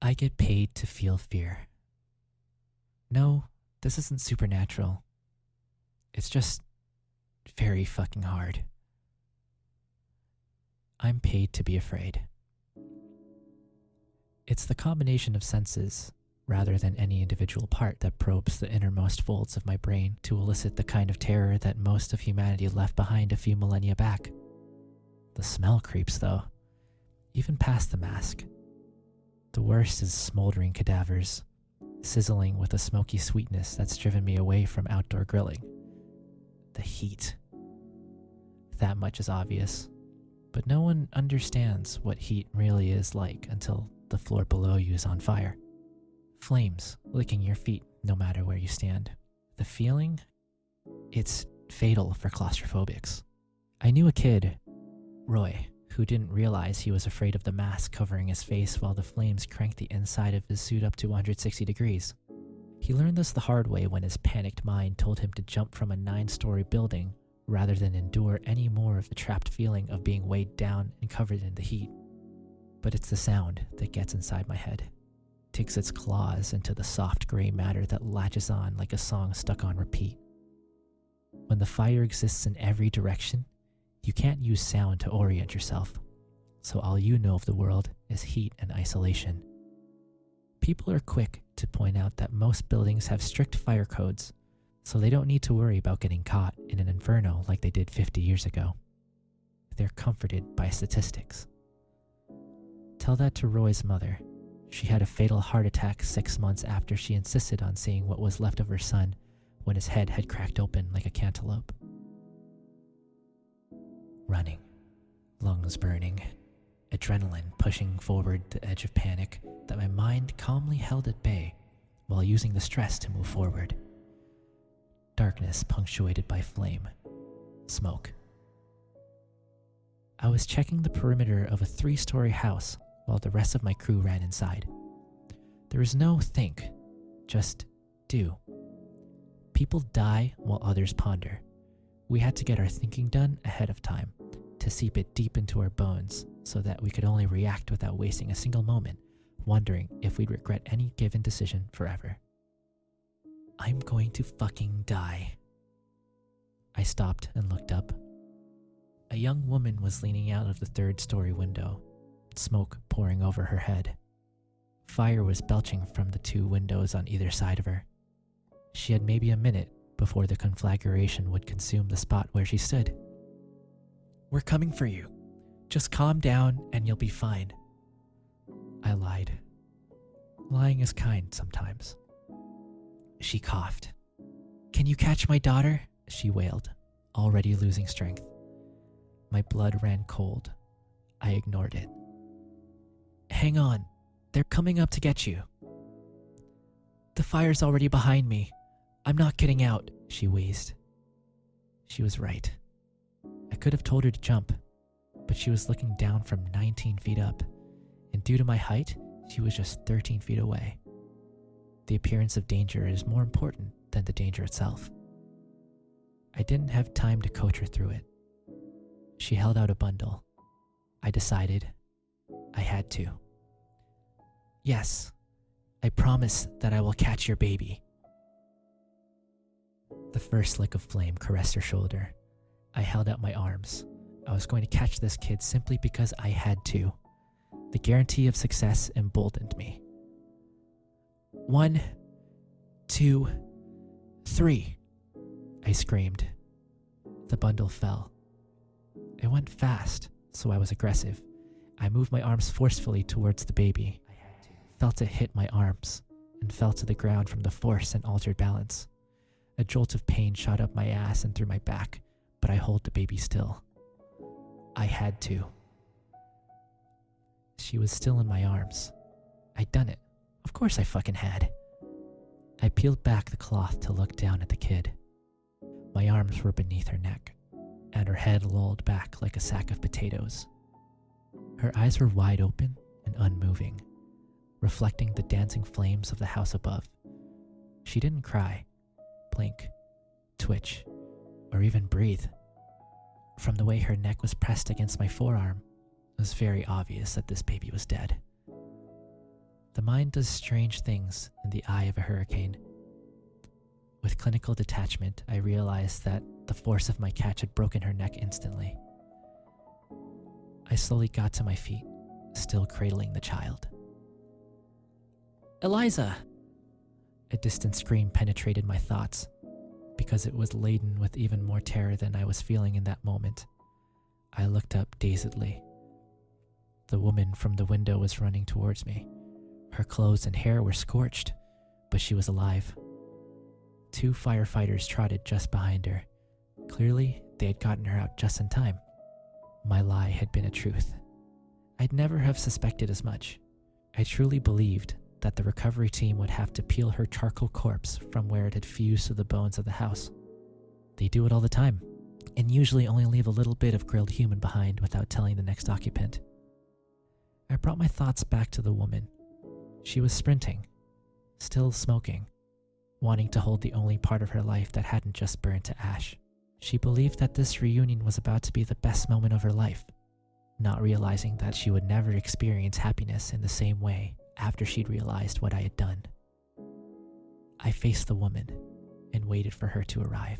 I get paid to feel fear. No, this isn't supernatural. It's just very fucking hard. I'm paid to be afraid. It's the combination of senses, rather than any individual part, that probes the innermost folds of my brain to elicit the kind of terror that most of humanity left behind a few millennia back. The smell creeps, though, even past the mask. The worst is smoldering cadavers, sizzling with a smoky sweetness that's driven me away from outdoor grilling. The heat. That much is obvious, but no one understands what heat really is like until the floor below you is on fire. Flames licking your feet no matter where you stand. The feeling? It's fatal for claustrophobics. I knew a kid, Roy, who didn't realize he was afraid of the mask covering his face while the flames cranked the inside of his suit up to 160 degrees. He learned this the hard way when his panicked mind told him to jump from a 9-story building rather than endure any more of the trapped feeling of being weighed down and covered in the heat. But it's the sound that gets inside my head, takes its claws into the soft gray matter that latches on like a song stuck on repeat. When the fire exists in every direction, you can't use sound to orient yourself, so all you know of the world is heat and isolation. People are quick to point out that most buildings have strict fire codes, so they don't need to worry about getting caught in an inferno like they did 50 years ago. They're comforted by statistics. Tell that to Roy's mother. She had a fatal heart attack 6 months after she insisted on seeing what was left of her son when his head had cracked open like a cantaloupe. Running, lungs burning, adrenaline pushing forward the edge of panic that my mind calmly held at bay while using the stress to move forward. Darkness punctuated by flame, smoke. I was checking the perimeter of a 3-story house while the rest of my crew ran inside. There was no think, just do. People die while others ponder. We had to get our thinking done ahead of time to seep it deep into our bones so that we could only react without wasting a single moment, wondering if we'd regret any given decision forever. I'm going to fucking die. I stopped and looked up. A young woman was leaning out of the 3rd-story window, smoke pouring over her head. Fire was belching from the 2 windows on either side of her. She had maybe a minute before the conflagration would consume the spot where she stood. "We're coming for you. Just calm down and you'll be fine." I lied. Lying is kind sometimes. She coughed. "Can you catch my daughter?" she wailed, already losing strength. My blood ran cold. I ignored it. "Hang on. They're coming up to get you." "The fire's already behind me. I'm not getting out," she wheezed. She was right. I could have told her to jump, but she was looking down from 19 feet up, and due to my height, she was just 13 feet away. The appearance of danger is more important than the danger itself. I didn't have time to coach her through it. She held out a bundle. I decided I had to. "Yes, I promise that I will catch your baby." The first lick of flame caressed her shoulder. I held out my arms. I was going to catch this kid simply because I had to. The guarantee of success emboldened me. 1, 2, 3, I screamed. The bundle fell. It went fast, so I was aggressive. I moved my arms forcefully towards the baby. Felt it hit my arms, and fell to the ground from the force and altered balance. A jolt of pain shot up my ass and through my back, but I held the baby still. I had to. She was still in my arms. I'd done it. Of course I fucking had. I peeled back the cloth to look down at the kid. My arms were beneath her neck, and her head lolled back like a sack of potatoes. Her eyes were wide open and unmoving, reflecting the dancing flames of the house above. She didn't cry, blink, twitch, or even breathe. From the way her neck was pressed against my forearm, it was very obvious that this baby was dead. The mind does strange things in the eye of a hurricane. With clinical detachment, I realized that the force of my catch had broken her neck instantly. I slowly got to my feet, still cradling the child. "Eliza!" A distant scream penetrated my thoughts, because it was laden with even more terror than I was feeling in that moment. I looked up dazedly. The woman from the window was running towards me. Her clothes and hair were scorched, but she was alive. 2 firefighters trotted just behind her. Clearly, they had gotten her out just in time. My lie had been a truth. I'd never have suspected as much. I truly believed that the recovery team would have to peel her charcoal corpse from where it had fused to the bones of the house. They do it all the time, and usually only leave a little bit of grilled human behind without telling the next occupant. I brought my thoughts back to the woman. She was sprinting, still smoking, wanting to hold the only part of her life that hadn't just burned to ash. She believed that this reunion was about to be the best moment of her life, not realizing that she would never experience happiness in the same way after she'd realized what I had done. I faced the woman and waited for her to arrive.